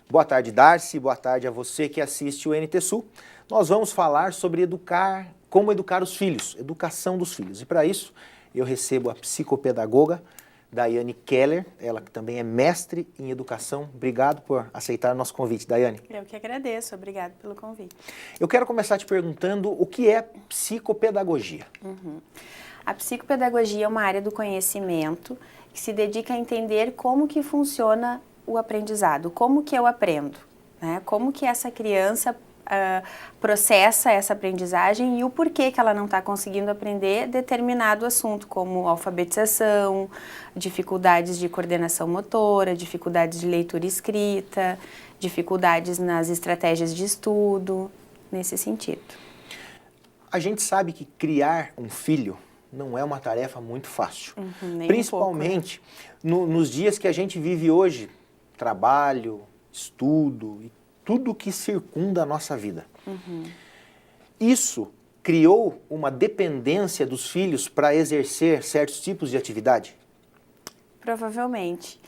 Boa tarde, Darcy. Boa tarde a você que assiste o NT Sul. Nós vamos falar sobre como educar os filhos, educação dos filhos. E para isso, eu recebo a psicopedagoga Daiane Keller, ela que também é mestre em educação. Obrigado por aceitar o nosso convite, Daiane. Eu que agradeço, obrigado pelo convite. Eu quero começar te perguntando o que é psicopedagogia. A psicopedagogia é uma área do conhecimento que se dedica a entender como que funciona o aprendizado, como que eu aprendo, né? Como que essa criança processa essa aprendizagem e o porquê que ela não está conseguindo aprender determinado assunto, como alfabetização, dificuldades de coordenação motora, dificuldades de leitura e escrita, dificuldades nas estratégias de estudo, nesse sentido. A gente sabe que criar um filho não é uma tarefa muito fácil, principalmente nos dias que a gente vive hoje, trabalho, estudo e tudo que circunda a nossa vida. Isso criou uma dependência dos filhos para exercer certos tipos de atividade? Provavelmente.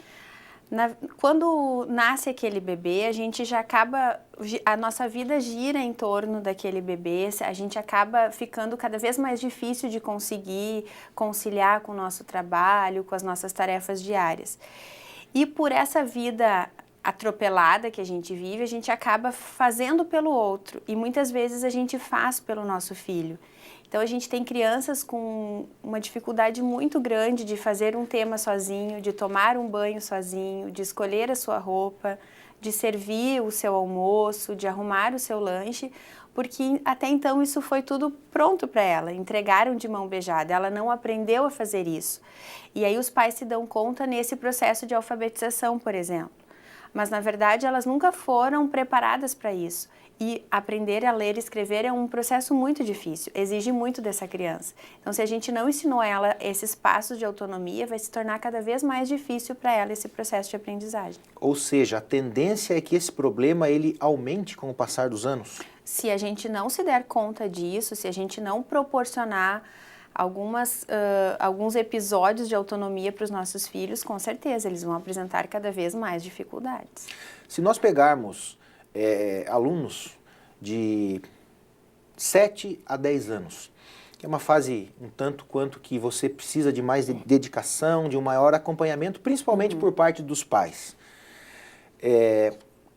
Quando nasce aquele bebê, a gente já acaba, a nossa vida gira em torno daquele bebê, a gente acaba ficando cada vez mais difícil de conseguir conciliar com o nosso trabalho, com as nossas tarefas diárias. E por essa vida atropelada que a gente vive, a gente acaba fazendo pelo outro e muitas vezes a gente faz pelo nosso filho. Então a gente tem crianças com uma dificuldade muito grande de fazer um tema sozinho, de tomar um banho sozinho, de escolher a sua roupa, de servir o seu almoço, de arrumar o seu lanche, porque até então isso foi tudo pronto para ela, entregaram de mão beijada, ela não aprendeu a fazer isso. E aí os pais se dão conta nesse processo de alfabetização, por exemplo. Mas, na verdade, elas nunca foram preparadas para isso. E aprender a ler e escrever é um processo muito difícil, exige muito dessa criança. Então, se a gente não ensinou ela esses passos de autonomia, vai se tornar cada vez mais difícil para ela esse processo de aprendizagem. Ou seja, a tendência é que esse problema ele aumente com o passar dos anos? Se a gente não se der conta disso, se a gente não proporcionar alguns episódios de autonomia para os nossos filhos, com certeza, eles vão apresentar cada vez mais dificuldades. Se nós pegarmos alunos de 7 a 10 anos, que é uma fase um tanto quanto que você precisa de mais dedicação, de um maior acompanhamento, principalmente por parte dos pais.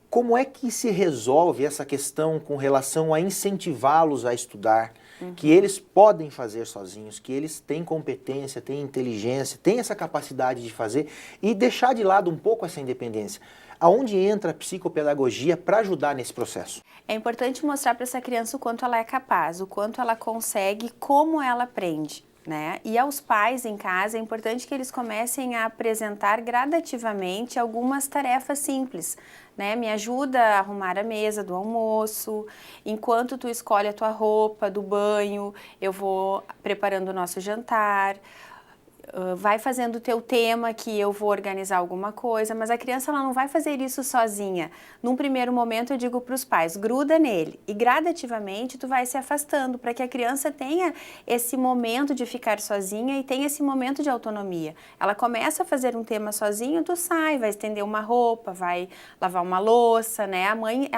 Como é que se resolve essa questão com relação a incentivá-los a estudar, que eles podem fazer sozinhos, que eles têm competência, têm inteligência, têm essa capacidade de fazer e deixar de lado um pouco essa independência? Aonde entra a psicopedagogia para ajudar nesse processo? É importante mostrar para essa criança o quanto ela é capaz, o quanto ela consegue, como ela aprende. Né? E aos pais em casa é importante que eles comecem a apresentar gradativamente algumas tarefas simples, né? Me ajuda a arrumar a mesa do almoço, enquanto tu escolhe a tua roupa do banho, eu vou preparando o nosso jantar. Vai fazendo o teu tema que eu vou organizar alguma coisa, mas a criança ela não vai fazer isso sozinha. Num primeiro momento eu digo para os pais, gruda nele e gradativamente tu vai se afastando para que a criança tenha esse momento de ficar sozinha e tenha esse momento de autonomia. Ela começa a fazer um tema sozinho, tu sai, vai estender uma roupa, vai lavar uma louça, né? A mãe,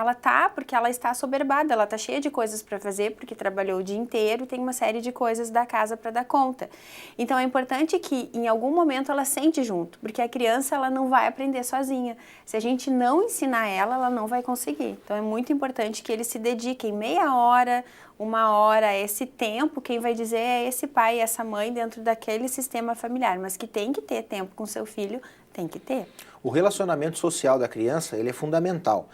porque ela está assoberbada, ela está cheia de coisas para fazer porque trabalhou o dia inteiro, tem uma série de coisas da casa para dar conta. Então é importante que em algum momento ela sente junto, porque a criança ela não vai aprender sozinha. Se a gente não ensinar ela não vai conseguir. Então é muito importante que eles se dediquem meia hora, uma hora, esse tempo, quem vai dizer é esse pai e essa mãe dentro daquele sistema familiar, mas que tem que ter tempo com seu filho, tem que ter. O relacionamento social da criança ele é fundamental.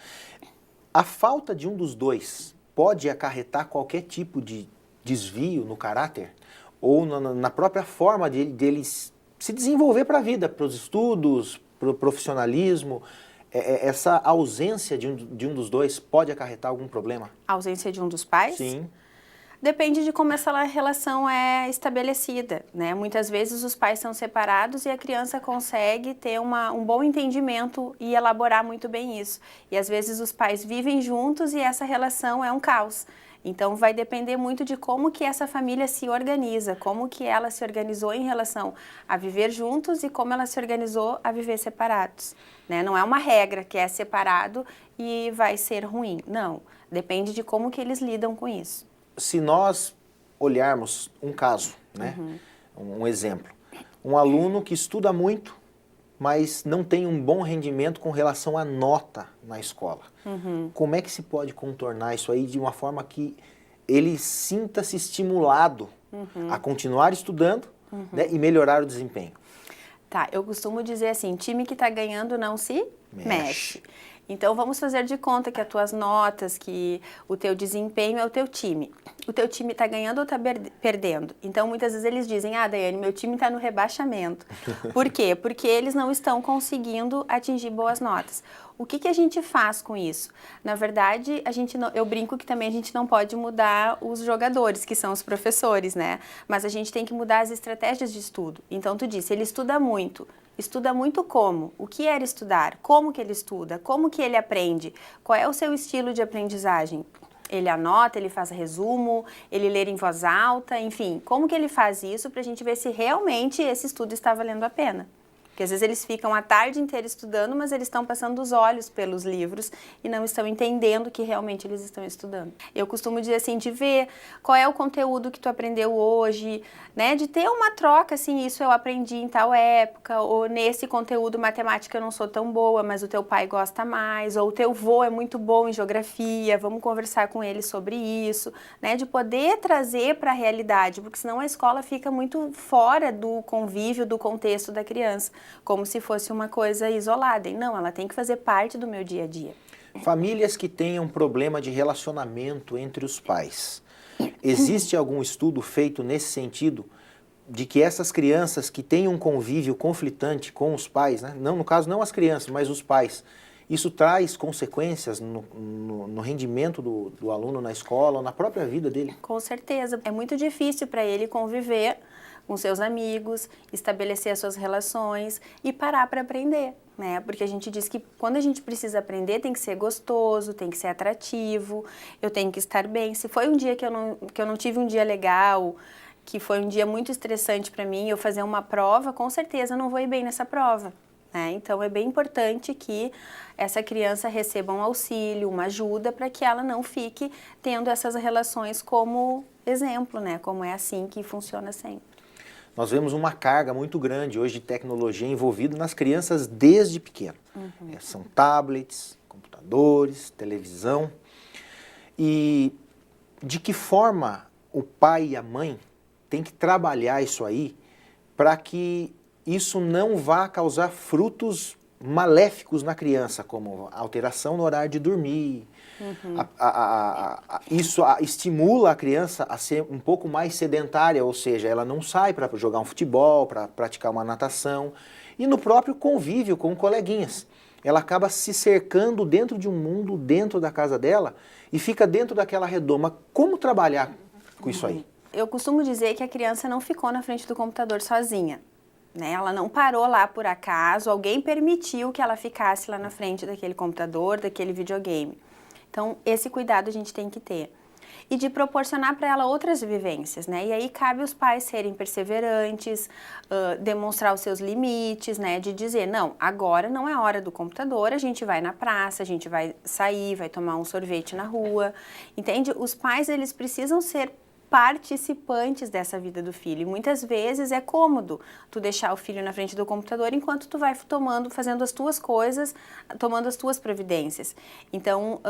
A falta de um dos dois pode acarretar qualquer tipo de desvio no caráter? Ou na própria forma dele se desenvolver para a vida, para os estudos, para o profissionalismo, essa ausência de um dos dois pode acarretar algum problema? A ausência de um dos pais? Sim. Depende de como essa relação é estabelecida, né? Muitas vezes os pais são separados e a criança consegue ter um bom entendimento e elaborar muito bem isso. E às vezes os pais vivem juntos e essa relação é um caos. Então vai depender muito de como que essa família se organiza, como que ela se organizou em relação a viver juntos e como ela se organizou a viver separados, né? Não é uma regra que é separado e vai ser ruim, não. Depende de como que eles lidam com isso. Se nós olharmos um caso, né? Um exemplo, um aluno que estuda muito, mas não tem um bom rendimento com relação à nota na escola. Como é que se pode contornar isso aí de uma forma que ele sinta-se estimulado a continuar estudando, né, e melhorar o desempenho? Tá, eu costumo dizer assim, time que está ganhando não se mexe. Então, vamos fazer de conta que as tuas notas, que o teu desempenho é o teu time. O teu time está ganhando ou está perdendo? Então, muitas vezes eles dizem, ah, Daiane, meu time está no rebaixamento. Por quê? Porque eles não estão conseguindo atingir boas notas. O que que a gente faz com isso? Na verdade, eu brinco que também a gente não pode mudar os jogadores, que são os professores, né? Mas a gente tem que mudar as estratégias de estudo. Então, tu disse, ele estuda muito. Estuda muito como? O que era estudar? Como que ele estuda? Como que ele aprende? Qual é o seu estilo de aprendizagem? Ele anota, ele faz resumo, ele lê em voz alta, enfim. Como que ele faz isso para a gente ver se realmente esse estudo está valendo a pena? Porque às vezes eles ficam a tarde inteira estudando, mas eles estão passando os olhos pelos livros e não estão entendendo que realmente eles estão estudando. Eu costumo dizer assim, de ver qual é o conteúdo que tu aprendeu hoje, né? De ter uma troca, assim, isso eu aprendi em tal época, ou nesse conteúdo matemática eu não sou tão boa, mas o teu pai gosta mais, ou o teu vô é muito bom em geografia, vamos conversar com ele sobre isso, né? De poder trazer para a realidade, porque senão a escola fica muito fora do convívio, do contexto da criança, como se fosse uma coisa isolada. E não, ela tem que fazer parte do meu dia a dia. Famílias que tenham problema de relacionamento entre os pais. Existe algum estudo feito nesse sentido de que essas crianças que têm um convívio conflitante com os pais, né? Não, no caso não as crianças, mas os pais, isso traz consequências no rendimento do aluno na escola ou na própria vida dele? Com certeza. É muito difícil para ele conviver com seus amigos, estabelecer as suas relações e parar para aprender, né? Porque a gente diz que quando a gente precisa aprender tem que ser gostoso, tem que ser atrativo, eu tenho que estar bem. Se foi um dia que eu não tive um dia legal, que foi um dia muito estressante para mim, eu fazer uma prova, com certeza eu não vou ir bem nessa prova, né? Então é bem importante que essa criança receba um auxílio, uma ajuda, para que ela não fique tendo essas relações como exemplo, né? Como é assim que funciona sempre. Nós vemos uma carga muito grande hoje de tecnologia envolvida nas crianças desde pequeno. São tablets, computadores, televisão. E de que forma o pai e a mãe têm que trabalhar isso aí para que isso não vá causar frutos maléficos na criança, como alteração no horário de dormir. Isso estimula a criança a ser um pouco mais sedentária, ou seja, ela não sai para jogar um futebol, para praticar uma natação. E no próprio convívio com coleguinhas. Ela acaba se cercando dentro de um mundo, dentro da casa dela, e fica dentro daquela redoma. Como trabalhar com isso aí? Eu costumo dizer que a criança não ficou na frente do computador sozinha. Né? Ela não parou lá por acaso, alguém permitiu que ela ficasse lá na frente daquele computador, daquele videogame. Então, esse cuidado a gente tem que ter. E de proporcionar para ela outras vivências, né? E aí cabe os pais serem perseverantes, demonstrar os seus limites, né? De dizer, não, agora não é hora do computador, a gente vai na praça, a gente vai sair, vai tomar um sorvete na rua, entende? Os pais, eles precisam ser participantes dessa vida do filho. E muitas vezes é cômodo tu deixar o filho na frente do computador enquanto tu vai fazendo as tuas coisas, tomando as tuas providências. Então,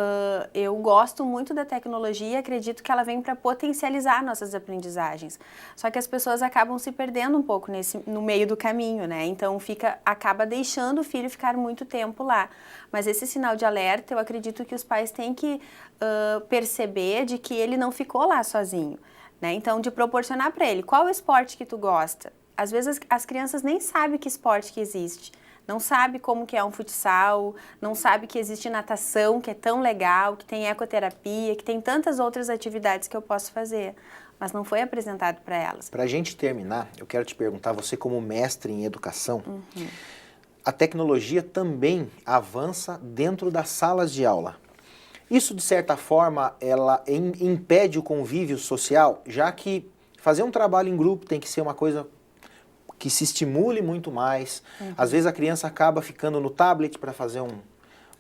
eu gosto muito da tecnologia e acredito que ela vem para potencializar nossas aprendizagens. Só que as pessoas acabam se perdendo um pouco no meio do caminho, né? Então, acaba deixando o filho ficar muito tempo lá. Mas esse sinal de alerta, eu acredito que os pais têm que perceber de que ele não ficou lá sozinho. Né? Então, de proporcionar para ele, qual é o esporte que tu gosta? Às vezes as crianças nem sabem que esporte que existe, não sabe como que é um futsal, não sabe que existe natação, que é tão legal, que tem ecoterapia, que tem tantas outras atividades que eu posso fazer, mas não foi apresentado para elas. Para a gente terminar, eu quero te perguntar, você como mestre em educação, a tecnologia também avança dentro das salas de aula. Isso, de certa forma, ela impede o convívio social, já que fazer um trabalho em grupo tem que ser uma coisa que se estimule muito mais. Às vezes a criança acaba ficando no tablet para fazer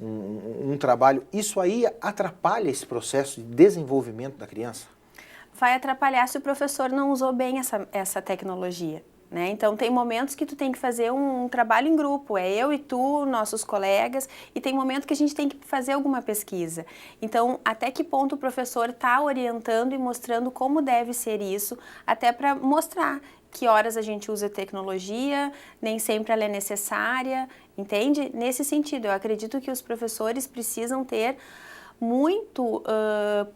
um trabalho. Isso aí atrapalha esse processo de desenvolvimento da criança? Vai atrapalhar se o professor não usou bem essa tecnologia. Né? Então, tem momentos que tu tem que fazer um trabalho em grupo, é eu e tu, nossos colegas, e tem momento que a gente tem que fazer alguma pesquisa. Então, até que ponto o professor está orientando e mostrando como deve ser isso, até para mostrar que horas a gente usa tecnologia, nem sempre ela é necessária, entende? Nesse sentido, eu acredito que os professores precisam ter muito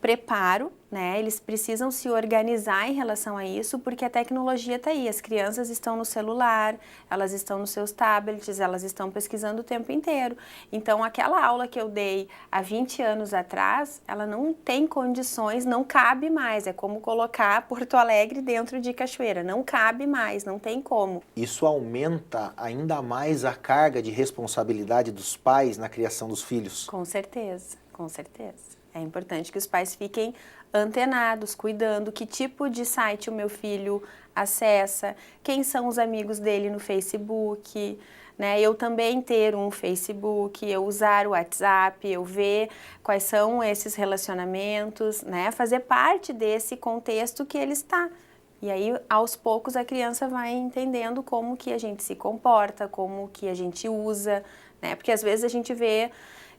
preparo, né? Eles precisam se organizar em relação a isso, porque a tecnologia está aí, as crianças estão no celular, elas estão nos seus tablets, elas estão pesquisando o tempo inteiro. Então, aquela aula que eu dei há 20 anos atrás, ela não tem condições, não cabe mais, é como colocar Porto Alegre dentro de Cachoeira, não cabe mais, não tem como. Isso aumenta ainda mais a carga de responsabilidade dos pais na criação dos filhos? Com certeza. Com certeza. É importante que os pais fiquem antenados, cuidando que tipo de site o meu filho acessa, quem são os amigos dele no Facebook, né? Eu também ter um Facebook, eu usar o WhatsApp, eu ver quais são esses relacionamentos, né? Fazer parte desse contexto que ele está. E aí, aos poucos, a criança vai entendendo como que a gente se comporta, como que a gente usa, né? Porque às vezes a gente vê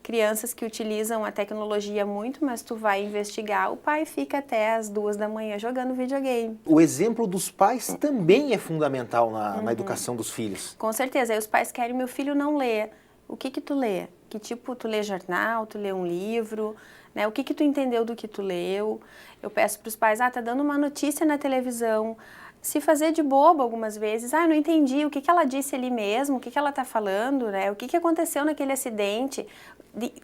crianças que utilizam a tecnologia muito, mas tu vai investigar, o pai fica até as 2 da manhã jogando videogame. O exemplo dos pais também é fundamental na educação dos filhos. Com certeza, aí os pais querem, meu filho não lê. O que que tu lê? Que tipo, tu lê jornal, tu lê um livro, né? O que que tu entendeu do que tu leu? Eu peço para os pais, tá dando uma notícia na televisão, se fazer de bobo algumas vezes, não entendi, o que que ela disse ali mesmo, o que que ela está falando, né? O que que aconteceu naquele acidente?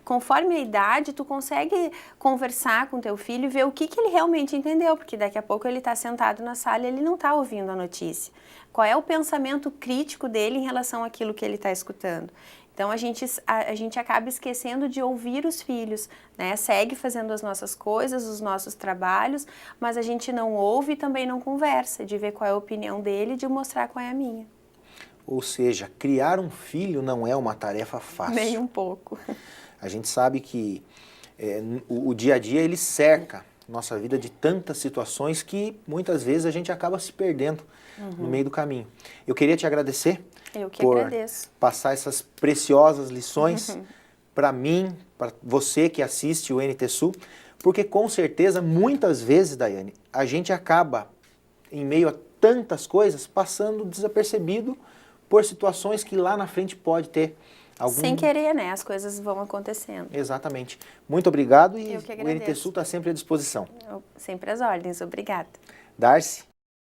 Conforme a idade, tu consegue conversar com teu filho e ver o que que ele realmente entendeu, porque daqui a pouco ele está sentado na sala e ele não está ouvindo a notícia. Qual é o pensamento crítico dele em relação àquilo que ele está escutando? Então, a gente acaba esquecendo de ouvir os filhos, né? Segue fazendo as nossas coisas, os nossos trabalhos, mas a gente não ouve e também não conversa, de ver qual é a opinião dele e de mostrar qual é a minha. Ou seja, criar um filho não é uma tarefa fácil. Nem um pouco. A gente sabe que o dia a dia ele cerca nossa vida de tantas situações que muitas vezes a gente acaba se perdendo no meio do caminho. Eu queria te agradecer por passar essas preciosas lições para mim, para você que assiste o NT Sul, porque com certeza, muitas vezes, Daiane, a gente acaba, em meio a tantas coisas, passando desapercebido por situações que lá na frente pode ter algum... Sem querer, né? As coisas vão acontecendo. Exatamente. Muito obrigado e o NT Sul está sempre à disposição. Sempre às ordens. Obrigada. Darcy.